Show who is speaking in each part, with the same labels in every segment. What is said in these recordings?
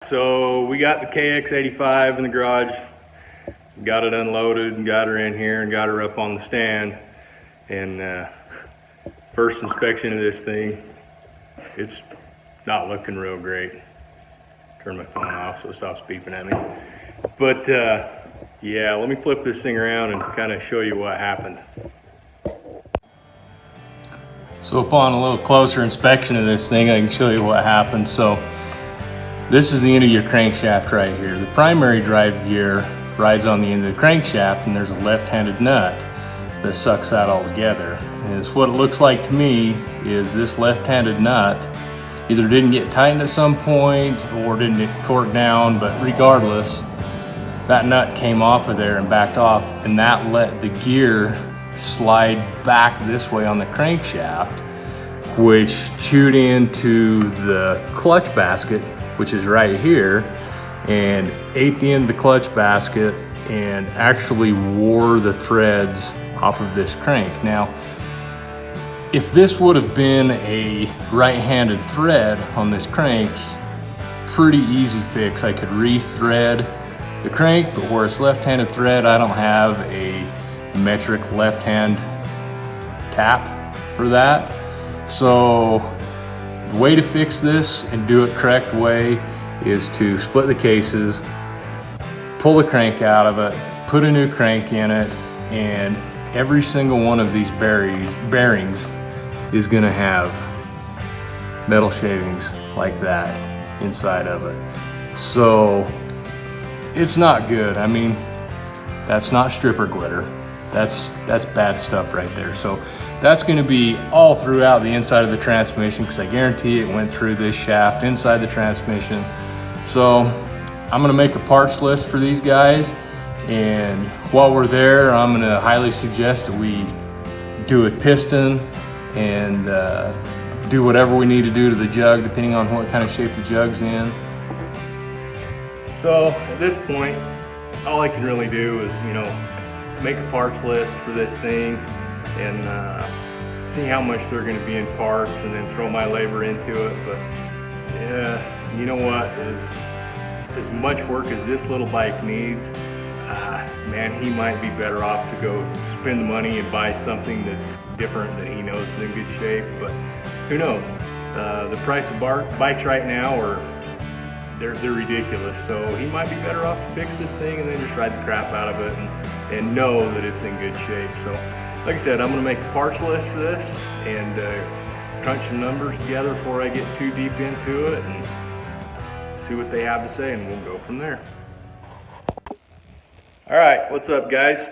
Speaker 1: So we got the KX85 in the garage, got it unloaded and got her in here and got her up on the stand. And first inspection of this thing, it's not looking real great. Turn my phone off so it stops beeping at me. But yeah, let me flip this thing around and kind of show you what happened. So upon a little closer inspection of this thing, I can show you what happened. So this is the end of your crankshaft right here. The primary drive gear rides on the end of the crankshaft, and there's a left-handed nut that sucks that all together. And it's what it looks like to me is this left-handed nut either didn't get tightened at some point or didn't get torqued down, but regardless, that nut came off of there and backed off, and that let the gear slide back this way on the crankshaft, which chewed into the clutch basket, which is right here, and ate the end of the clutch basket and actually wore the threads off of this crank. Now, if this would have been a right-handed thread on this crank, pretty easy fix. I could re-thread the crank, but where it's left-handed thread, I don't have a metric left-hand tap for that. So the way to fix this and do it correct way is to split the cases, pull the crank out of it, put a new crank in it, and every single one of these bearings is gonna have metal shavings like that inside of it. So it's not good. I mean, that's not stripper glitter. That's bad stuff right there. So that's gonna be all throughout the inside of the transmission, because I guarantee it went through this shaft inside the transmission. So I'm gonna make a parts list for these guys, and while we're there, I'm gonna highly suggest that we do a piston and do whatever we need to do to the jug, depending on what kind of shape the jug's in. So at this point, all I can really do is, make a parts list for this thing and see how much they're going to be in parts, and then throw my labor into it. But yeah, you know what, as much work as this little bike needs, man, he might be better off to go spend the money and buy something that's different that he knows is in good shape. But who knows, the price of bikes right now they're ridiculous. So he might be better off to fix this thing and then just ride the crap out of it and know that it's in good shape. So like I said, I'm gonna make a parts list for this and crunch some numbers together before I get too deep into it and see what they have to say, and we'll go from there. All right, what's up guys?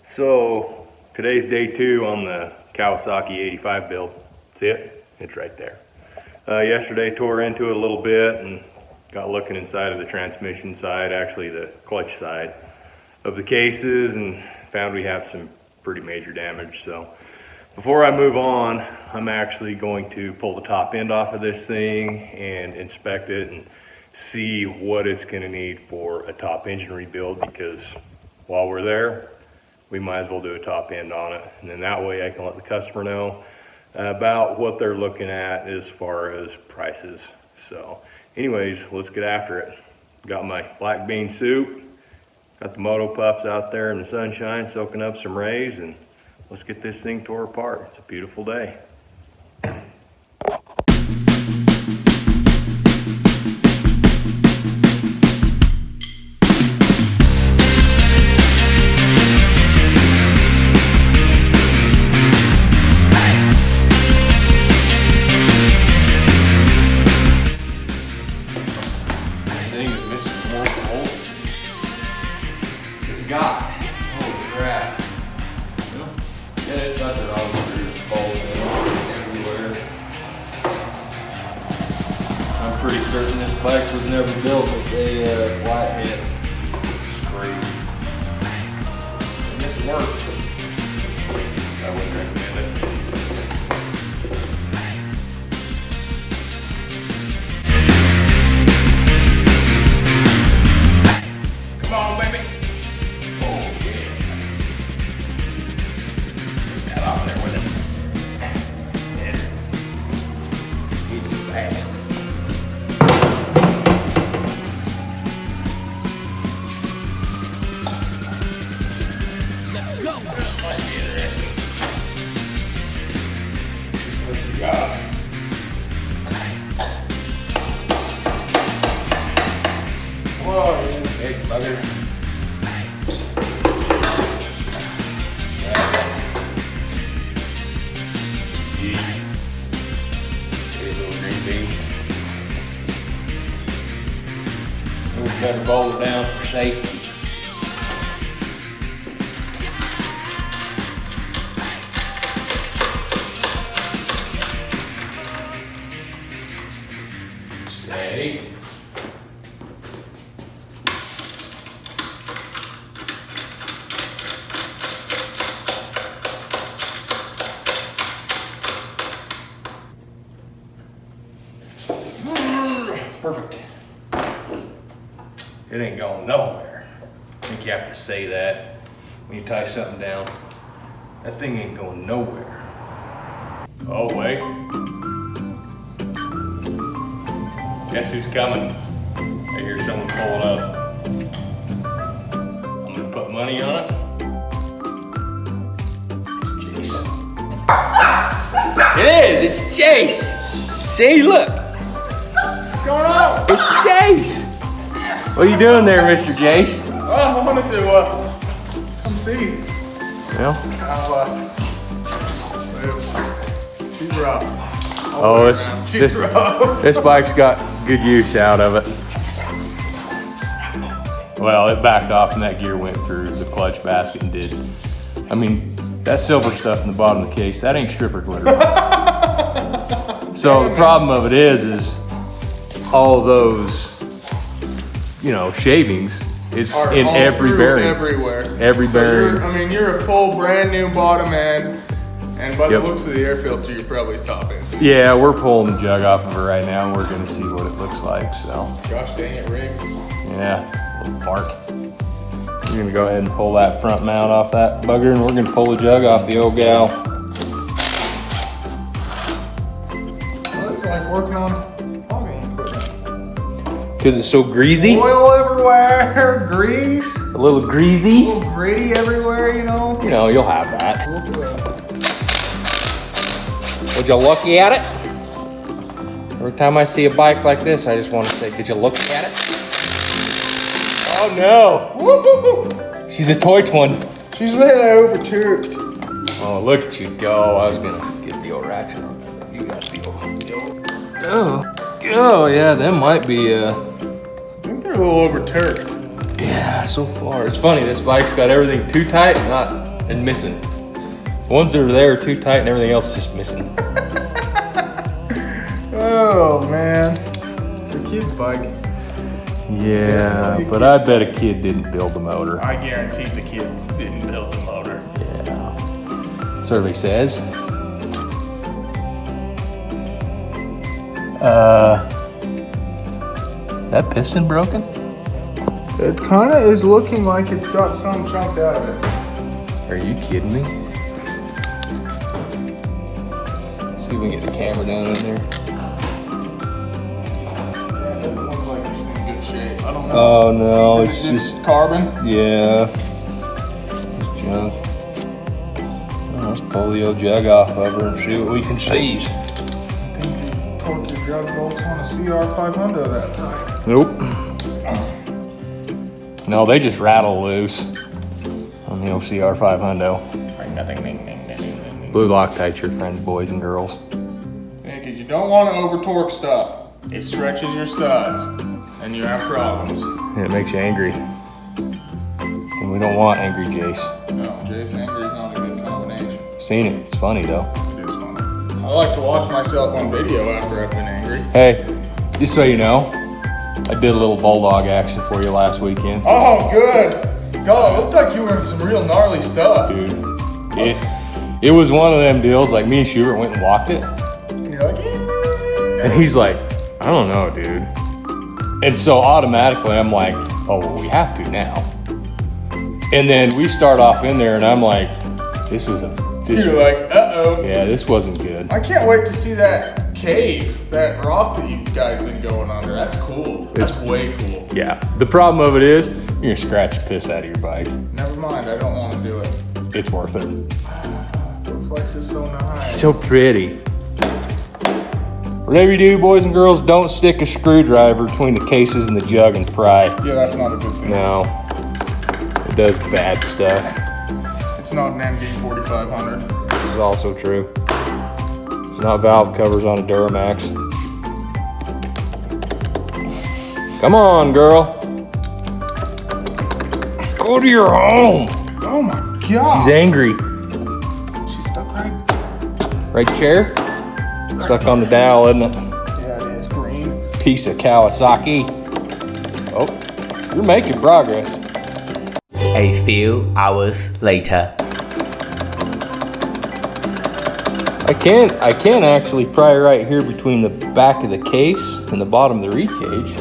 Speaker 1: So today's day 2 on the Kawasaki 85 build. See it? It's right there. Yesterday tore into it a little bit and got looking inside of the transmission side, actually the clutch side of the cases, and found we have some pretty major damage. So before I move on, I'm actually going to pull the top end off of this thing and inspect it and see what it's going to need for a top engine rebuild, because while we're there, we might as well do a top end on it, and then that way I can let the customer know about what they're looking at as far as prices. So anyways, let's get after it. Got my black bean suit, got the Moto Pups out there in the sunshine soaking up some rays, and let's get this thing tore apart. It's a beautiful day. I'm pretty certain this bike was never built with a flathead screw. And this worked. I wouldn't recommend it. Come on, baby. Oh, yeah. Get that off there with it. Yeah. Needs a bath.
Speaker 2: Bugger.
Speaker 1: We better bowl it down for safety. Steady. Perfect. It ain't going nowhere. I think you have to say that when you tie something down. That thing ain't going nowhere. Oh, wait. Guess who's coming? I hear someone pulling up. I'm gonna put money on it. It's Jace. It is, it's Jace. See, look.
Speaker 2: What's going on?
Speaker 1: It's Jace. What are you doing there, Mr. Jace?
Speaker 2: Oh, I wanted to come see.
Speaker 1: Well,
Speaker 2: She's rough.
Speaker 1: oh,
Speaker 2: She's rough.
Speaker 1: this bike's got good use out of it. Well, it backed off and that gear went through the clutch basket and did. I mean, that silver stuff in the bottom of the case, that ain't stripper glitter. So the problem of it is all of those, you know, shavings, it's
Speaker 2: Are
Speaker 1: in
Speaker 2: all
Speaker 1: every
Speaker 2: through
Speaker 1: bearing.
Speaker 2: Everywhere.
Speaker 1: Every bearing.
Speaker 2: You're a full brand new bottom end, and by
Speaker 1: Yep.
Speaker 2: the looks of the air filter, you're probably top end.
Speaker 1: Yeah, we're pulling the jug off of it right now and we're gonna see what it looks like, so.
Speaker 2: Gosh dang it, Riggs.
Speaker 1: Yeah, little fart. We're gonna go ahead and pull that front mount off that bugger and we're gonna pull the jug off the old gal.
Speaker 2: Well, it's like working on logging equipment.
Speaker 1: Cause it's so greasy,
Speaker 2: Oil everywhere, grease,
Speaker 1: a little greasy.
Speaker 2: a little gritty everywhere, you know.
Speaker 1: You know, you'll have that.
Speaker 2: We'll do it.
Speaker 1: Would you looky at it? Every time I see a bike like this, I just want to say, did you look at it? Oh no!
Speaker 2: Woo-hoo-hoo.
Speaker 1: She's a toy twin.
Speaker 2: She's a little overturked.
Speaker 1: Oh, look at you go. I was gonna get the old ratchet on there, but you got the old. Oh, yeah, that might be,
Speaker 2: I think they're a little overturked.
Speaker 1: yeah, so far. It's funny, this bike's got everything too tight and missing. The ones that are there are too tight and everything else is just missing.
Speaker 2: Oh man, it's a kid's bike.
Speaker 1: Yeah, but I bet a kid didn't build the motor.
Speaker 2: I guarantee the kid didn't build the motor.
Speaker 1: Yeah. Survey says. That piston broken?
Speaker 2: It kind of is looking like it's got some chunked out of it.
Speaker 1: Are you kidding me? See if we can get the camera down in there.
Speaker 2: Yeah, it doesn't look like it's in good shape. I don't know.
Speaker 1: Oh no,
Speaker 2: Is
Speaker 1: it's
Speaker 2: it
Speaker 1: just,
Speaker 2: carbon.
Speaker 1: yeah. It's junk. Well, let's pull the old jug off of her and see what we can seize.
Speaker 2: I think you torqued your jug bolts on a CR500 that time.
Speaker 1: Nope. No, they just rattle loose on the old CR500. Blue Loctite's your friend, boys and girls.
Speaker 2: Yeah, because you don't want to over torque stuff. It stretches your studs, and you have problems.
Speaker 1: And it makes you angry. And we don't want angry Jace.
Speaker 2: No, Jace angry is not a good combination.
Speaker 1: Seen it, it's funny though.
Speaker 2: It is funny. I like to watch myself on video after I've been angry.
Speaker 1: Hey, just so you know, I did a little bulldog action for you last weekend.
Speaker 2: Oh, good. God, it looked like you were in some real gnarly stuff.
Speaker 1: Dude, it was one of them deals, like me and Schubert went and walked it.
Speaker 2: And you're like, yeah.
Speaker 1: And he's like, I don't know, dude. And so automatically I'm like, oh, well, we have to now. And then we start off in there and I'm like, this
Speaker 2: You're like, uh-oh.
Speaker 1: yeah, this wasn't good.
Speaker 2: I can't wait to see that cave, that rock that you guys been going under. That's cool. That's way cool.
Speaker 1: Yeah, the problem of it is, you're gonna scratch the piss out of your bike.
Speaker 2: Never mind, I don't want to do it.
Speaker 1: It's worth it.
Speaker 2: The flex is so nice.
Speaker 1: So pretty. Whatever you do, boys and girls, don't stick a screwdriver between the cases and the jug and pry.
Speaker 2: Yeah, that's not a good thing.
Speaker 1: No, it does bad stuff.
Speaker 2: It's not an MD 4500.
Speaker 1: This is also true. It's not valve covers on a Duramax. Come on, girl. Go to your home.
Speaker 2: Oh my god.
Speaker 1: She's angry.
Speaker 2: She's stuck
Speaker 1: Right chair? Stuck on the dowel, isn't it?
Speaker 2: Yeah, it is green.
Speaker 1: Piece of Kawasaki. Oh, you're making progress.
Speaker 3: A few hours later.
Speaker 1: I can actually pry right here between the back of the case and the bottom of the reed cage.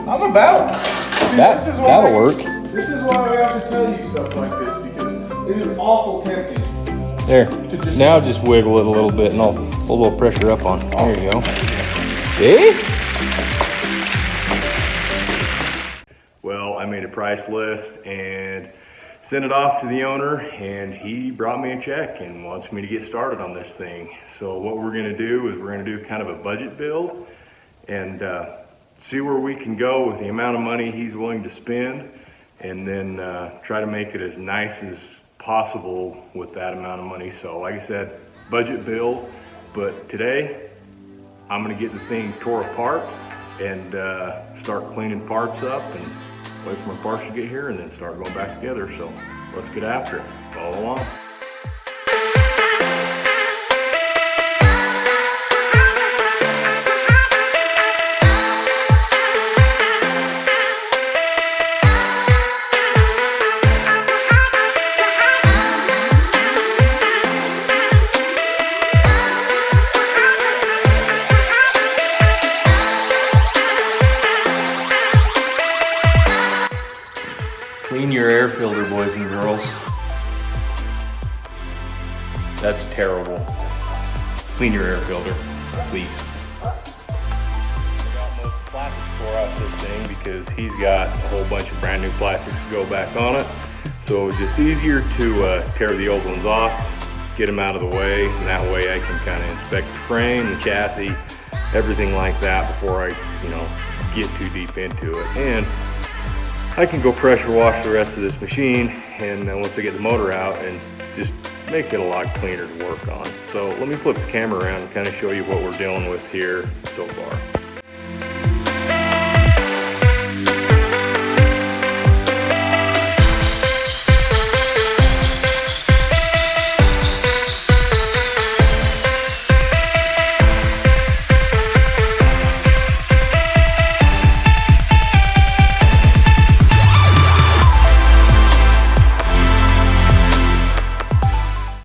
Speaker 2: I'm about. See,
Speaker 1: That'll work.
Speaker 2: This is why I have to tell you stuff like this, because it is awful tempting.
Speaker 1: There. Now just wiggle it a little bit and I'll pull a little pressure up on it. There you go. See? Well, I made a price list and sent it off to the owner, and he brought me a check and wants me to get started on this thing. So what we're gonna do is we're gonna do kind of a budget build and see where we can go with the amount of money he's willing to spend, and then try to make it as nice as possible with that amount of money. So like I said, budget build, but today I'm gonna get the thing tore apart and start cleaning parts up and wait for my parts to get here and then start going back together. So let's get after it. Follow along. Clean your air filter, boys and girls. That's terrible. Clean your air filter, please. I got most plastics tore off this thing because he's got a whole bunch of brand new plastics to go back on it. So it's just easier to tear the old ones off, get them out of the way, and that way I can kind of inspect the frame, the chassis, everything like that before I, get too deep into it. And I can go pressure wash the rest of this machine, and once I get the motor out, and just make it a lot cleaner to work on. So let me flip the camera around and kind of show you what we're dealing with here so far.